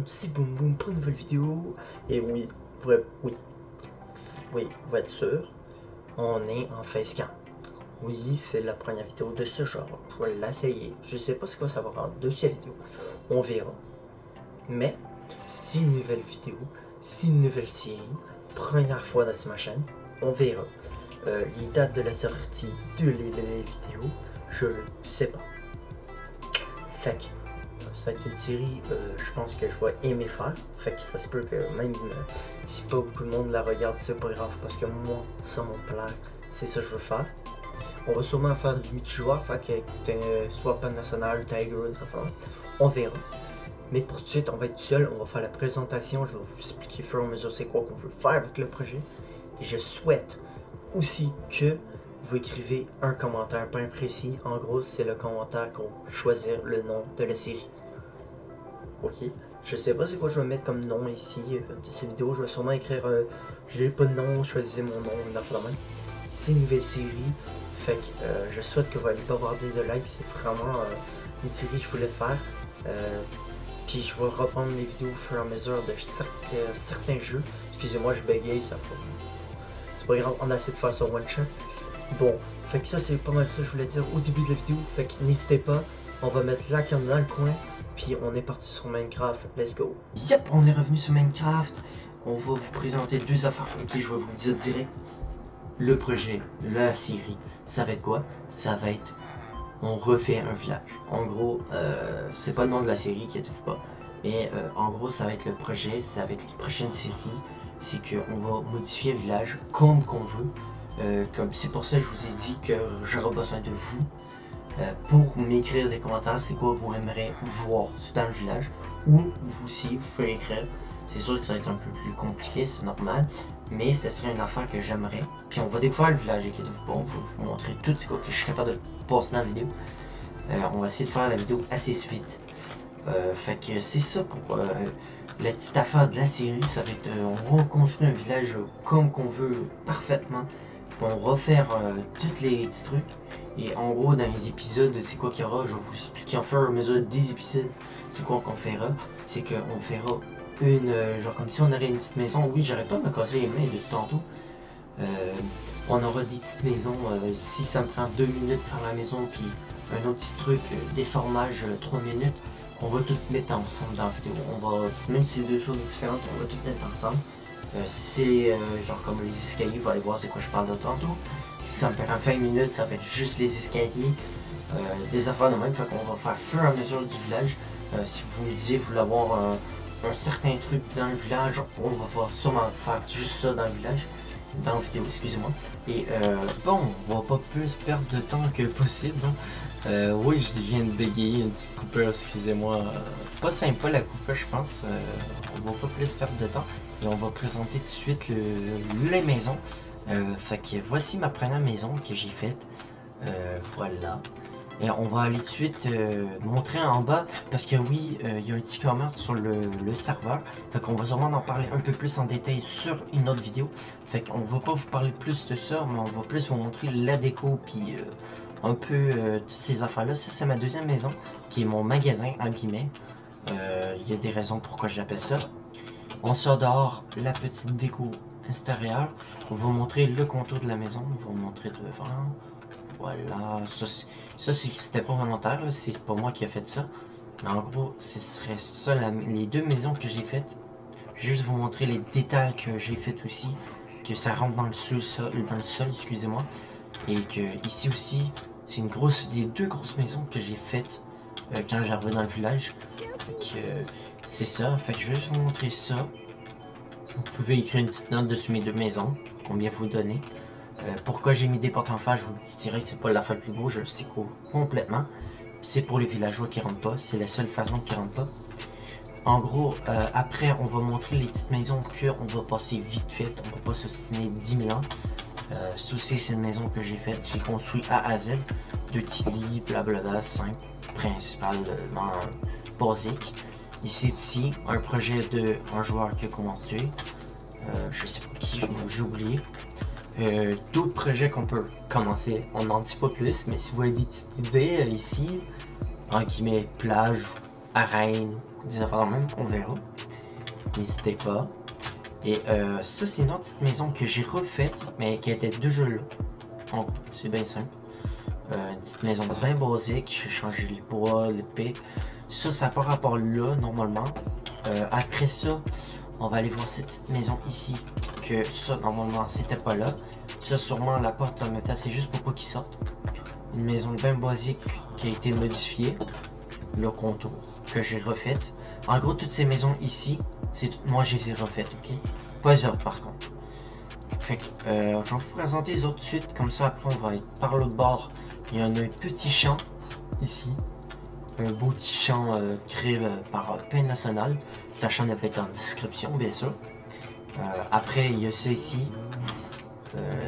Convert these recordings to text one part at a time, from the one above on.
c'est Boum Boum pour une nouvelle vidéo. Et oui, vous êtes sûr, on est en facecam. Oui, c'est la première vidéo de ce genre. Je vais l'essayer. Je sais pas ce que ça va rendre de cette vidéo. On verra. Mais, c'est une nouvelle vidéo, c'est une nouvelle série. Première fois dans ma chaîne. On verra. Les dates de la sortie de les vidéos, je le sais pas. Fait que, ça va être une série, je pense que je vais aimer faire. Fait que ça se peut que même si pas beaucoup de monde la regarde, c'est pas grave parce que moi, ça me plaît. C'est ça que je veux faire. On va sûrement faire du multijoueur, fait que soit pas national, Tiger, ça fait. On verra. Mais pour tout de suite, on va être seul, on va faire la présentation, je vais vous expliquer au fur et à mesure c'est quoi qu'on veut faire avec le projet. Et je souhaite aussi que vous écrivez un commentaire bien précis. En gros, c'est le commentaire qu'on va choisir le nom de la série. Ok, je sais pas c'est quoi je vais mettre comme nom ici de cette vidéo. Je vais sûrement écrire j'ai pas de nom, choisissez mon nom, une affaire de même. C'est une nouvelle série, fait que je souhaite que vous allez pas avoir des likes. C'est vraiment une série que je voulais faire. Puis je vais reprendre les vidéos au fur et à mesure de certains jeux. Excusez-moi, je bégaye, ça fait. C'est pas grave, on a essayé de faire ça one shot. Bon, fait que ça c'est pas mal ça que je voulais dire au début de la vidéo. Fait que n'hésitez pas, on va mettre la cam dans le coin. Puis on est parti sur Minecraft, let's go. Yep, on est revenu sur Minecraft. On va vous présenter deux affaires. Ok, je vais vous dire direct. Le projet, la série, ça va être quoi? Ça va être, on refait un village. En gros, c'est pas le nom de la série, inquiétez-vous pas. Mais en gros, ça va être le projet, ça va être les prochaines séries. C'est qu'on va modifier le village comme qu'on veut. C'est pour ça que je vous ai dit que j'aurai besoin de vous. Pour m'écrire des commentaires, c'est quoi vous aimeriez voir dans le village, ou vous aussi vous pouvez écrire. C'est sûr que ça va être un peu plus compliqué, c'est normal, mais ce serait une affaire que j'aimerais. Puis on va découvrir le village, inquiétez-vous pas, on va vous montrer tout ce que je suis capable de passer dans la vidéo. On va essayer de faire la vidéo assez vite. Fait que c'est ça pour la petite affaire de la série, ça va être on reconstruit un village comme qu'on veut parfaitement. On va refaire tous les petits trucs. Et en gros, dans les épisodes, c'est quoi qu'il y aura, je vais vous expliquer en fur et à mesure des épisodes, c'est quoi qu'on fera. C'est qu'on fera une, genre comme si on aurait une petite maison. Oui, j'arrête pas de me casser les mains depuis tantôt. On aura des petites maisons, si ça me prend 2 minutes de faire la maison, puis un autre petit truc, déformage 3 minutes, on va tout mettre ensemble dans la vidéo. Même si c'est deux choses différentes, on va tout mettre ensemble. C'est genre comme les escaliers, vous allez voir c'est quoi je parle de tantôt. Si ça me prend 20 minutes, ça va être juste les escaliers, des affaires de même, fait qu'on va faire fur et à mesure du village. Si vous me disiez, vous voulez avoir un certain truc dans le village, on va sûrement faire juste ça dans le village, dans la vidéo, excusez-moi. Et bon, on va pas plus perdre de temps que possible. Hein. Oui, je viens de bégayer, une petite coupure, excusez-moi. Pas sympa la coupure, je pense. On va pas plus perdre de temps. Et on va présenter tout de suite les maisons. Fait que voici ma première maison que j'ai faite. Voilà. Et on va aller tout de suite montrer en bas. Parce que oui, il y a un petit comment sur le serveur. Fait qu'on va sûrement en parler un peu plus en détail sur une autre vidéo. Fait qu'on va pas vous parler plus de ça, mais on va plus vous montrer la déco. Puis un peu toutes ces affaires-là. Ça, c'est ma deuxième maison, qui est mon magasin, en guillemets. Il y a des raisons pourquoi j'appelle ça. On sort dehors la petite déco extérieure. On va montrer le contour de la maison. On va vous montrer devant. Voilà. Ça c'était pas volontaire. C'est pas moi qui ai fait ça. Mais en gros, ce serait ça les deux maisons que j'ai faites. Juste vous montrer les détails que j'ai fait aussi. Que ça rentre dans le sol, excusez-moi. Et que ici aussi, c'est les deux grosses maisons que j'ai faites quand j'arrive dans le village. C'est ça, fait que je vais juste vous montrer ça. Vous pouvez écrire une petite note dessus mes deux maisons, combien vous donnez. Pourquoi j'ai mis des portes en face, je vous dirais que c'est pas l'affaire le plus beau, je le sais complètement. C'est pour les villageois qui rentrent pas, c'est la seule façon qu'ils rentrent pas. En gros, après on va montrer les petites maisons qu'on va passer vite fait, on va pas s'ostiner 10 000 ans. Ceci c'est une maison que j'ai faite, j'ai construit A à Z, 2 petits lits, blablabla, 5 principalement basiques. Ici aussi, un projet d'un joueur qui a commencé. Je sais pas qui, j'ai oublié. D'autres projets qu'on peut commencer, on n'en dit pas plus, mais si vous avez des petites idées ici, en guillemets, plage, arènes, des affaires de même, on verra. N'hésitez pas. Et ça, c'est une autre petite maison que j'ai refaite, mais qui était déjà là. En gros, c'est bien simple. Une petite maison bien basique, j'ai changé les bois, l'épée. Ça par rapport là, normalement. Après ça, on va aller voir cette petite maison ici. Que ça, normalement, c'était pas là. Ça, sûrement, la porte en métal, c'est juste pour pas qu'il sorte. Une maison bien basique qui a été modifiée. Le contour que j'ai refaite. En gros, toutes ces maisons ici, c'est moi je les ai refaites, ok? Pas les autres par contre. Fait que je vais vous présenter les autres de suite, comme ça après on va être par l'autre bord. Il y en a un petit champ ici. Un beau petit champ créé par Paix Nationale. Sachant va être en description, bien sûr. Après, il y a ça ici.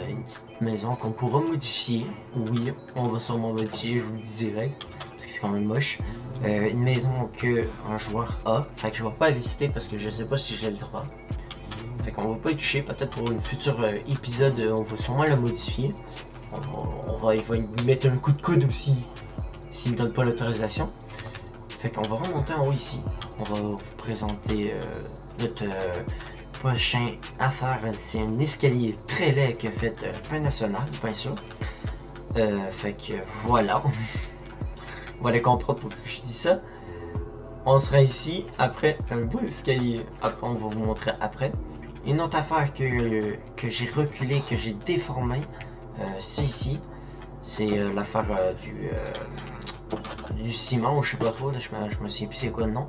Une petite maison qu'on pourra modifier. Oui, on va sûrement modifier, je vous le dirai. Parce que c'est quand même moche. Une maison que un joueur a. Fait que je vais pas la visiter parce que je sais pas si j'ai le droit. Fait qu'on va pas y toucher. Peut-être pour une future épisode, on va sûrement la modifier. Il va y mettre un coup de coude aussi. S'il me donne pas l'autorisation. Fait qu'on va remonter en haut ici. On va vous présenter notre prochain affaire. C'est un escalier très laid que fait Paix Nationale, bien sûr. Fait que voilà. On va les comprendre pourquoi je dis ça. On sera ici après un beau escalier. Après, on va vous montrer après. Une autre affaire que j'ai reculé, que j'ai déformé, c'est ici. C'est l'affaire du ciment, ou je sais pas trop, là, je me souviens plus c'est quoi le nom.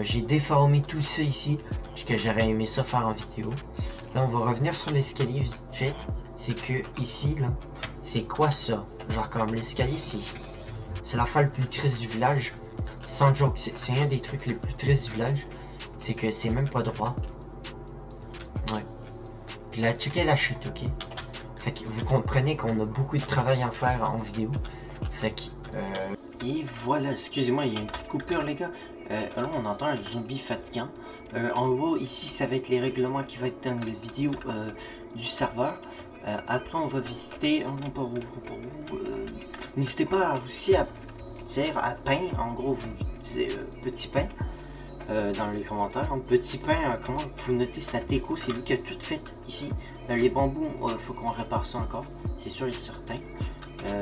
J'ai déformé tout ça ici, parce que j'aurais aimé ça faire en vidéo. Là, on va revenir sur l'escalier vite fait. C'est que ici, là, c'est quoi ça? Genre comme l'escalier ici. C'est l'affaire le plus triste du village. Sans joke, c'est un des trucs les plus tristes du village. C'est que c'est même pas droit. Ouais. Puis là, checkez la chute, ok? Fait que vous comprenez qu'on a beaucoup de travail à faire en vidéo. Fait que... Et voilà, excusez-moi, il y a une petite coupure, les gars. Là, on entend un zombie fatigant. En gros, ici, ça va être les règlements qui vont être dans les vidéos du serveur. Après, on va visiter... Oh non, pas où, n'hésitez pas aussi à dire à pain, en gros, vous dites petit pain. Dans les commentaires. Petit pain, comment vous notez sa déco, c'est lui qui a tout fait ici. Les bambous, faut qu'on répare ça encore, c'est sûr et certain.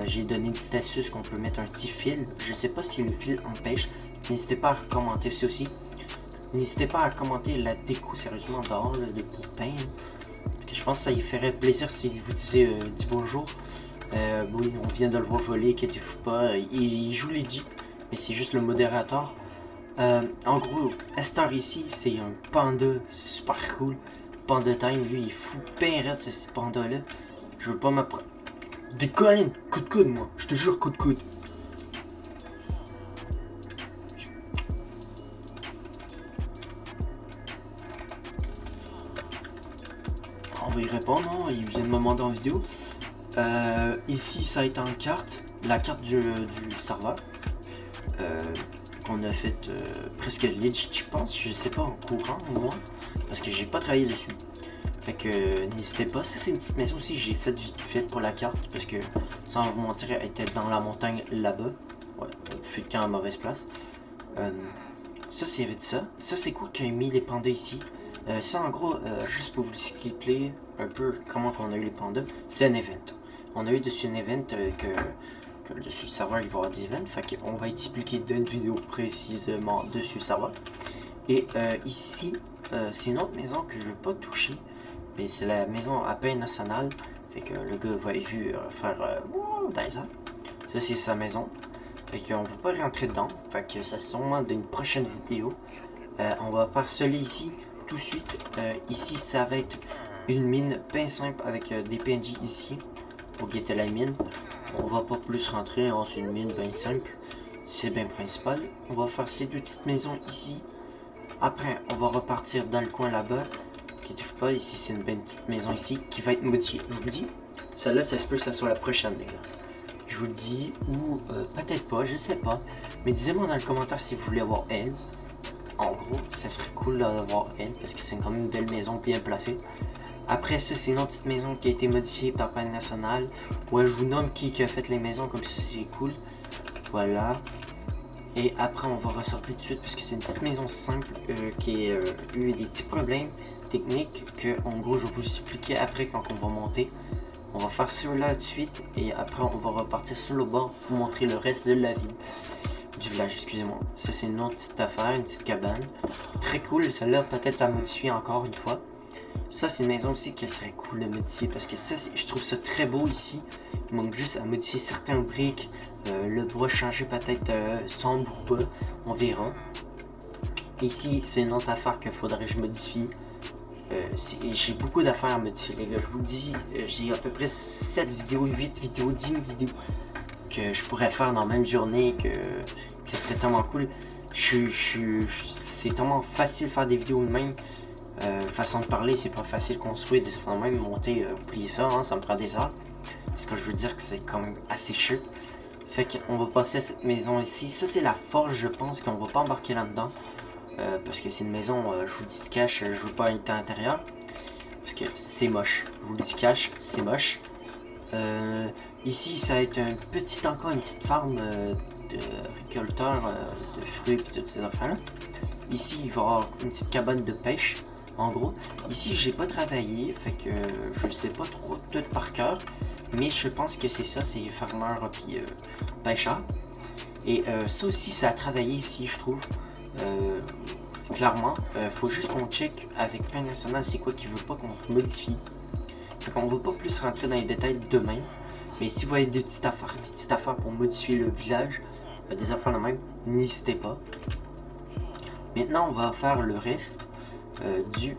J'ai donné une petite astuce qu'on peut mettre un petit fil. Je sais pas si le fil empêche. N'hésitez pas à commenter ça aussi. N'hésitez pas à commenter la déco sérieusement dehors là, de pain. Parce que je pense que ça y ferait plaisir s'il vous disait dis bonjour. Oui, on vient de le voir voler, inquiétez-vous pas. Il joue legit, mais c'est juste le modérateur. En gros, Esther ici, c'est un panda super cool. Panda Time, lui, il fout bien raide ce panda là. Je veux pas m'apprendre. Des collines, coup de coude, moi. Je te jure, coup de coude. On va y répondre, hein? Il vient de me demander en vidéo. Ici, ça a été en carte. La carte du serveur. On a fait presque legit, je pense, je sais pas en courant moi, parce que j'ai pas travaillé dessus. Fait que n'hésitez pas, ça c'est une petite maison aussi j'ai faite vite fait pour la carte, parce que sans vous mentir, elle était dans la montagne là-bas. Ouais, fut de camp à mauvaise place. Ça c'est vite ça. Ça c'est cool qu'il ait mis les pandas ici. Ça en gros, juste pour vous expliquer un peu comment on a eu les pandas, c'est un event. On a eu dessus un event que dessus le serveur il va y avoir des events, fait qu'on va expliquer d'une vidéo précisément dessus le serveur. Et ici, c'est une autre maison que je ne vais pas toucher, mais c'est la maison à Paix Nationale, fait que le gars va être vu faire dans les airs. Ça c'est sa maison, fait qu'on va pas rentrer dedans, fait que ça c'est sûrement d'une prochaine vidéo. On va faire celui ici tout de suite. Ici ça va être une mine bien simple avec des PNJ ici pour guetter la mine. On va pas plus rentrer, hein, c'est une mine bien simple, c'est bien principal. On va faire ces deux petites maisons ici. Après, on va repartir dans le coin là-bas. Inquiétez-vous pas, ici c'est une belle petite maison ici qui va être modifiée. Je vous le dis, celle-là, ça se peut que ça soit la prochaine, les gars. Je vous le dis, ou peut-être pas, je sais pas. Mais dites-moi dans le commentaire si vous voulez avoir elle. En gros, ça serait cool d'avoir elle parce que c'est quand même une belle maison bien placée. Après ça, c'est une autre petite maison qui a été modifiée par Paix Nationale. Ouais, je vous nomme qui a fait les maisons, comme ça c'est cool. Voilà. Et après on va ressortir tout de suite parce que c'est une petite maison simple qui a eu des petits problèmes techniques que en gros je vais vous expliquer après quand on va monter. On va faire cela tout de suite et après on va repartir sur le bord pour vous montrer le reste de la ville. Du village, excusez-moi. Ça c'est une autre petite affaire, une petite cabane. Très cool, celle-là peut-être à modifier encore une fois. Ça c'est une maison aussi qui serait cool de modifier parce que ça je trouve ça très beau ici. Il manque juste à modifier certains briques. Le bois changer peut-être sombre ou pas, on verra. Ici c'est une autre affaire qu'il faudrait que je modifie. J'ai beaucoup d'affaires à modifier les gars, je vous le dis, j'ai à peu près 7 vidéos, 8 vidéos, 10 vidéos que je pourrais faire dans la même journée, que ce serait tellement cool. C'est tellement facile de faire des vidéos de même. Façon de parler, c'est pas facile construire des affaires de même, monter, oubliez ça, hein, ça me prend des heures. Ce que je veux dire que c'est quand même assez chiant. Fait qu'on va passer à cette maison ici. Ça c'est la forge, je pense qu'on va pas embarquer là-dedans. Parce que c'est une maison, je vous le dis de cash, je veux pas être à l'intérieur. Parce que c'est moche. Je vous le dis cash, c'est moche. Ici ça va être encore une petite farm de récolteurs de fruits et toutes ces affaires là. Ici il va y avoir une petite cabane de pêche. En gros, ici j'ai pas travaillé, fait que je sais pas trop tout par cœur. Mais je pense que c'est ça, c'est farmeur puis pêcheur. Et ça aussi ça a travaillé ici je trouve. Clairement, faut juste qu'on check avec Pain National c'est quoi qu'il veut pas qu'on modifie. Fait qu'on va pas plus rentrer dans les détails demain. Mais si vous voyez des petites affaires pour modifier le village, des affaires de même, n'hésitez pas. Maintenant on va faire le reste du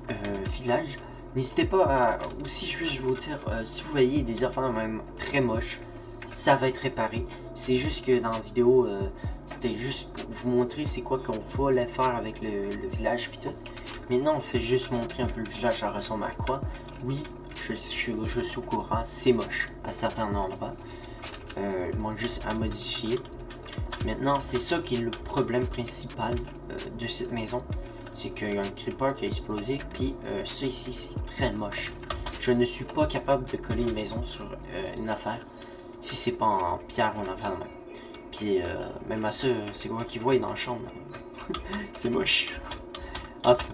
village. N'hésitez pas à aussi juste vous dire si vous voyez des affaires de même très moches, ça va être réparé. C'est juste que dans la vidéo c'était juste pour vous montrer c'est quoi qu'on va faire avec le village puis tout. Maintenant on fait juste montrer un peu le village, ça ressemble à quoi. Oui, je suis au courant, c'est moche à certains endroits. Il manque juste à modifier. Maintenant c'est ça qui est le problème principal de cette maison. C'est qu'il y a un creeper qui a explosé, puis ça ici c'est très moche. Je ne suis pas capable de coller une maison sur une affaire si c'est pas en pierre ou en affaire de même. Puis même à ça, c'est quoi qu'ils voient dans la chambre. C'est moche. En tout cas,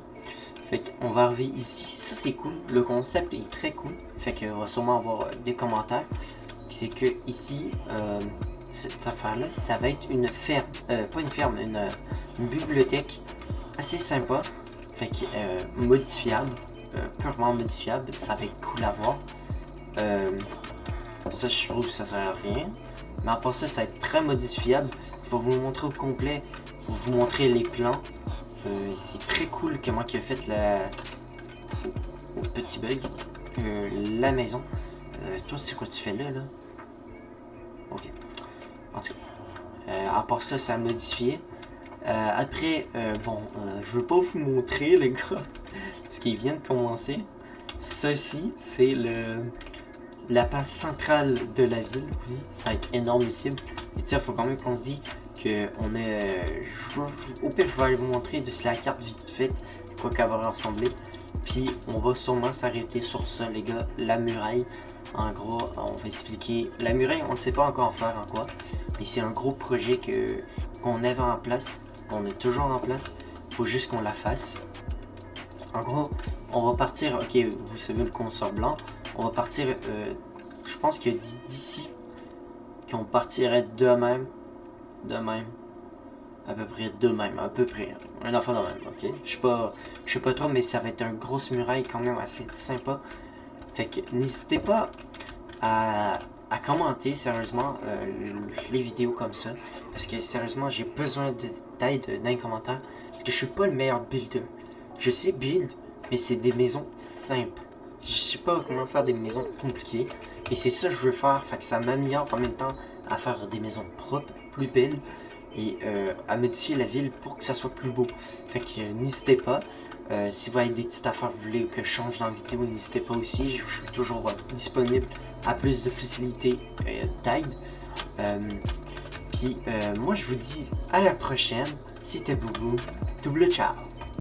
fait qu'on va arriver ici. Ça c'est cool. Le concept est très cool. Fait qu'on va sûrement avoir des commentaires. C'est que ici, cette affaire-là, ça va être une ferme. Pas une ferme, une bibliothèque assez sympa. Fait que modifiable. Purement modifiable. Ça va être cool à voir. Ça je trouve que ça sert à rien. Mais à part ça, ça va être très modifiable. Je vais vous le montrer au complet pour vous montrer les plans. C'est très cool comment il a fait le petit bug. La maison. Toi, c'est quoi tu fais là? Ok. En tout cas. À part ça, ça a modifié. Après, bon, je veux pas vous montrer les gars. Parce qu'il vient de commencer. Ceci, c'est la place centrale de la ville, oui, ça va être énormissime. Et tu sais, il faut quand même qu'on se dise qu'on est. Au pire, je vais aller vous montrer de la carte vite faite, quoi qu'elle va ressembler. Puis on va sûrement s'arrêter sur ça, les gars. La muraille, en gros, on va expliquer. La muraille, on ne sait pas encore en faire en quoi. Mais c'est un gros projet qu'on avait en place, qu'on est toujours en place. Il faut juste qu'on la fasse. En gros, on va partir. Ok, vous savez le consort blanc. On va partir, je pense que d'ici, qu'on partirait de même, à peu près, un enfant de même, ok? Je sais pas trop, mais ça va être un grosse muraille quand même assez sympa. Fait que n'hésitez pas à commenter sérieusement les vidéos comme ça, parce que sérieusement j'ai besoin d'aide dans les commentaires, parce que je suis pas le meilleur builder. Je sais build, mais c'est des maisons simples. Je sais pas comment faire des maisons compliquées. Et c'est ça que je veux faire. Fait que ça m'améliore en même temps à faire des maisons propres, plus belles. Et à modifier la ville pour que ça soit plus beau. Fait que n'hésitez pas. Si vous avez des petites affaires que vous voulez que je change dans la vidéo, n'hésitez pas aussi. Je suis toujours disponible à plus de facilité d'aide. Puis moi je vous dis à la prochaine. C'était Boubou. Double ciao.